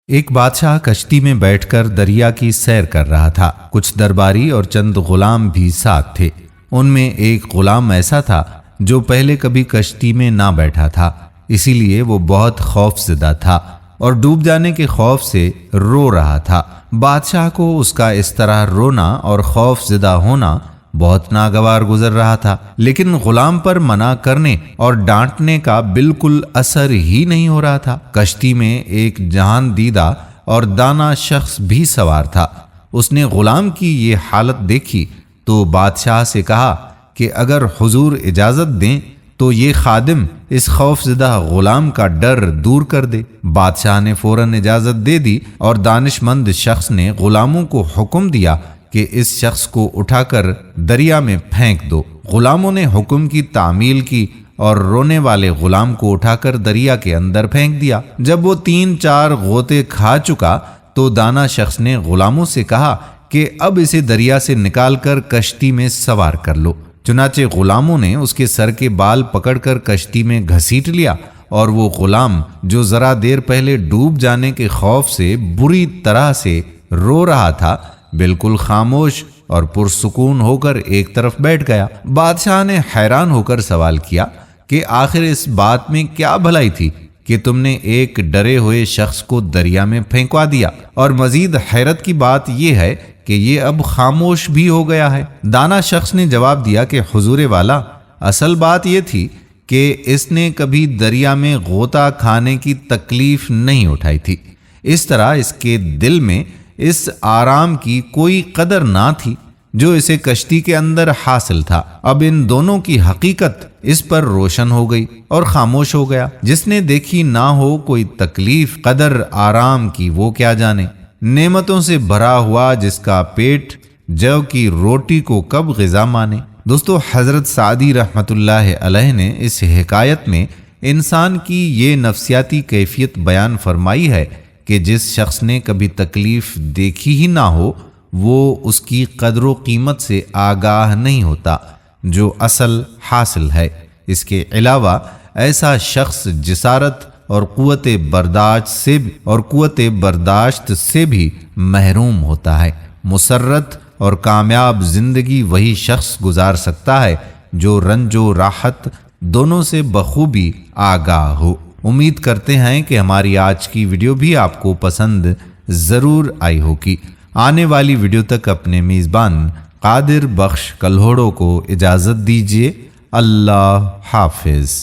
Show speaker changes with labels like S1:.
S1: ایک بادشاہ کشتی میں بیٹھ کر دریا کی سیر کر رہا تھا۔ کچھ درباری اور چند غلام بھی ساتھ تھے۔ ان میں ایک غلام ایسا تھا جو پہلے کبھی کشتی میں نہ بیٹھا تھا، اسی لیے وہ بہت خوف زدہ تھا اور ڈوب جانے کے خوف سے رو رہا تھا۔ بادشاہ کو اس کا اس طرح رونا اور خوف زدہ ہونا بہت ناگوار گزر رہا تھا، لیکن غلام پر منع کرنے اور ڈانٹنے کا بالکل اثر ہی نہیں ہو رہا تھا۔ کشتی میں ایک جہان دیدہ اور دانا شخص بھی سوار تھا۔ اس نے غلام کی یہ حالت دیکھی تو بادشاہ سے کہا کہ اگر حضور اجازت دیں تو یہ خادم اس خوف زدہ غلام کا ڈر دور کر دے۔ بادشاہ نے فوراً اجازت دے دی اور دانش مند شخص نے غلاموں کو حکم دیا کہ اس شخص کو اٹھا کر دریا میں پھینک دو۔ غلاموں نے حکم کی تعمیل کی اور رونے والے غلام کو اٹھا کر دریا کے اندر پھینک دیا۔ جب وہ 3-4 غوطے کھا چکا تو دانا شخص نے غلاموں سے کہا کہ اب اسے دریا سے نکال کر کشتی میں سوار کر لو۔ چنانچہ غلاموں نے اس کے سر کے بال پکڑ کر کشتی میں گھسیٹ لیا اور وہ غلام جو ذرا دیر پہلے ڈوب جانے کے خوف سے بری طرح سے رو رہا تھا، بالکل خاموش اور پرسکون ہو کر ایک طرف بیٹھ گیا۔ بادشاہ نے حیران ہو کر سوال کیا کہ آخر اس بات میں کیا بھلائی تھی کہ تم نے ایک ڈرے ہوئے شخص کو دریا میں پھینکوا دیا، اور مزید حیرت کی بات یہ ہے کہ یہ اب خاموش بھی ہو گیا ہے۔ دانا شخص نے جواب دیا کہ حضور والا، اصل بات یہ تھی کہ اس نے کبھی دریا میں غوطہ کھانے کی تکلیف نہیں اٹھائی تھی، اس طرح اس کے دل میں اس آرام کی کوئی قدر نہ تھی جو اسے کشتی کے اندر حاصل تھا۔ اب ان دونوں کی حقیقت اس پر روشن ہو گئی اور خاموش ہو گیا۔ جس نے دیکھی نہ ہو کوئی تکلیف قدر آرام کی، وہ کیا جانے۔ نعمتوں سے بھرا ہوا جس کا پیٹ جو کی روٹی کو کب غذا مانے۔ دوستو، حضرت سعدی رحمت اللہ علیہ نے اس حکایت میں انسان کی یہ نفسیاتی کیفیت بیان فرمائی ہے کہ جس شخص نے کبھی تکلیف دیکھی ہی نہ ہو وہ اس کی قدر و قیمت سے آگاہ نہیں ہوتا جو اصل حاصل ہے۔ اس کے علاوہ ایسا شخص جسارت اور قوت برداشت سے بھی محروم ہوتا ہے۔ مسرت اور کامیاب زندگی وہی شخص گزار سکتا ہے جو رنج و راحت دونوں سے بخوبی آگاہ ہو۔ امید کرتے ہیں کہ ہماری آج کی ویڈیو بھی آپ کو پسند ضرور آئی ہوگی۔ آنے والی ویڈیو تک اپنے میزبان قادر بخش کلہوڑوں کو اجازت دیجیے۔ اللہ حافظ۔